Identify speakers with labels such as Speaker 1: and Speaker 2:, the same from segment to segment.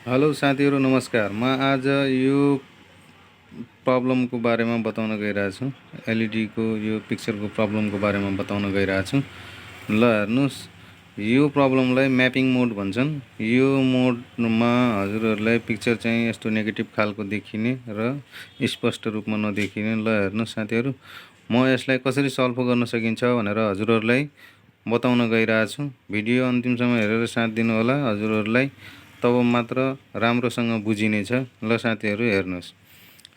Speaker 1: Hello साथीहरू नमस्कार। म आज यो प्रब्लमको बारेमा बताउन गइरहेको छु। एलइडीको यो पिक्चरको प्रब्लमको बारेमा बताउन गइरहेको छु। ल हेर्नुस्, यो प्रब्लमलाई म्यापिङ मोड भन्छन्। यो मोडमा हजुरहरूलाई पिक्चर चाहिँ यस्तो नेगेटिभ खालको देखिने र स्पष्ट रूपमा नदेखिने। ल हेर्नुस् साथीहरू, म यसलाई कसरी सल्भ गर्न सकिन्छ भनेर हजुरहरूलाई बताउन गइरहेको छु। भिडियो अन्तिमसम्म हेरेर साथ दिनु होला। हजुरहरूलाई तब मात्र राम्रोसँग बुझिनेछ। ल साथीहरू हेर्नुहोस्,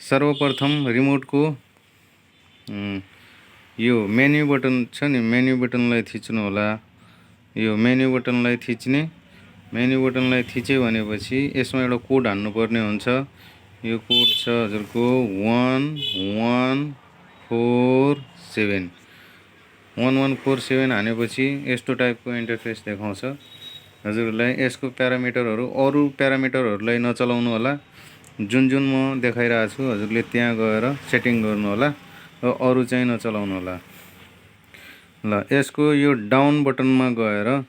Speaker 1: सर्वप्रथम रिमोटको यो मेन्यु बटन छ नि, मेन्यु बटनलाई थिच्नु होला। यो मेन्यु बटनलाई थिच्ने, मेन्यु बटनलाई थिच्यो भनेपछि यसमा एउटा कोड हान्नुपर्ने हुन्छ। यो कोड छ हजुरको 1147। 1147 हानेपछि यस्तो टाइपको इन्टरफेस देखाउँछ। हजुरहरूलाई यसको प्यारामिटरहरू अरू प्यारामिटरहरूलाई नचलाउनु होला। जुन म देखाइरहेको छु हजुरले त्यहाँ गएर सेटिङ गर्नु होला र अरू चाहिँ नचलाउनु होला। ल यसको यो डाउन बटनमा गएर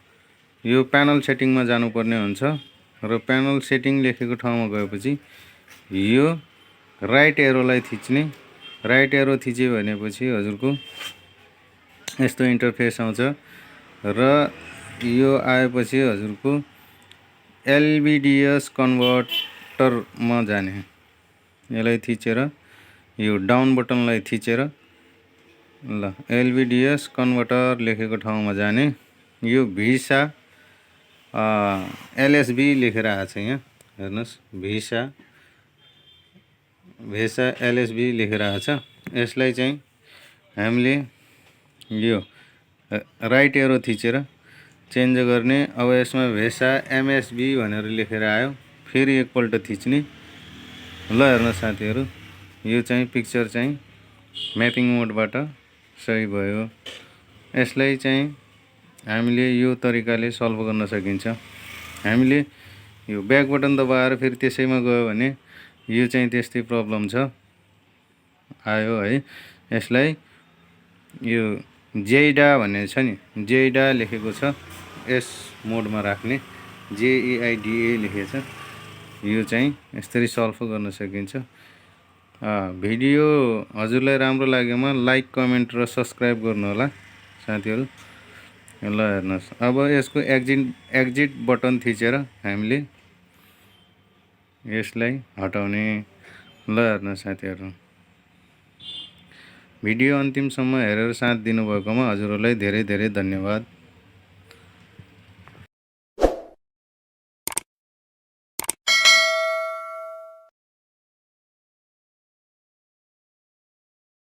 Speaker 1: यो प्यानल सेटिङमा जानुपर्ने हुन्छ र प्यानल सेटिङ लेखेको ठाउँमा गएपछि यो राइट एरोलाई थिच्ने। राइट एरो थिच्यो भनेपछि हजुरको यस्तो इन्टरफेस आउँछ र यो आएपछि हजुरको एलबिडिएस कन्भर्टरमा जाने। यसलाई थिचेर यो डाउन बटनलाई थिचेर ल एलबिडिएस कन्भर्टर लेखेको ठाउँमा जाने। यो भिसा एलएसबी लेखेर आएको छ यहाँ हेर्नुहोस्, भिसा एलएसबी लेखेर आएको छ। यसलाई चाहिँ हामीले यो राइट एरो थिचेर चेन्ज गर्ने। अब यसमा भेसा एमएसबी भनेर लेखेर आयो, फेरि एकपल्ट थिच्ने। ल हेर्नु साथीहरू, यो चाहिँ पिक्चर चाहिँ म्यापिङ मोडबाट सही भयो। यसलाई चाहिँ हामीले यो तरिकाले सल्भ गर्न सकिन्छ। हामीले यो ब्याक बटन दबाएर फेरि त्यसैमा गयो भने यो चाहिँ त्यस्तै प्रब्लम छ आयो है। यसलाई यो जेइडा भन्ने छ नि, जेइडा लेखेको छ, यस मोडमा राख्ने। जेइआइडिए लेखेको छ। यो चाहिँ यसरी सल्भ गर्न सकिन्छ। भिडियो हजुरलाई राम्रो लागेमा लाइक, कमेन्ट र सब्सक्राइब गर्नु होला साथीहरू। ल हेर्नुहोस्, अब यसको एक्जिट बटन थिचेर हामीले यसलाई हटाउने। ल हेर्नुहोस् साथीहरू, भिडियो अन्तिमसम्म हेरेर साथ दिनुभएकोमा हजुरहरूलाई धेरै धेरै धन्यवाद।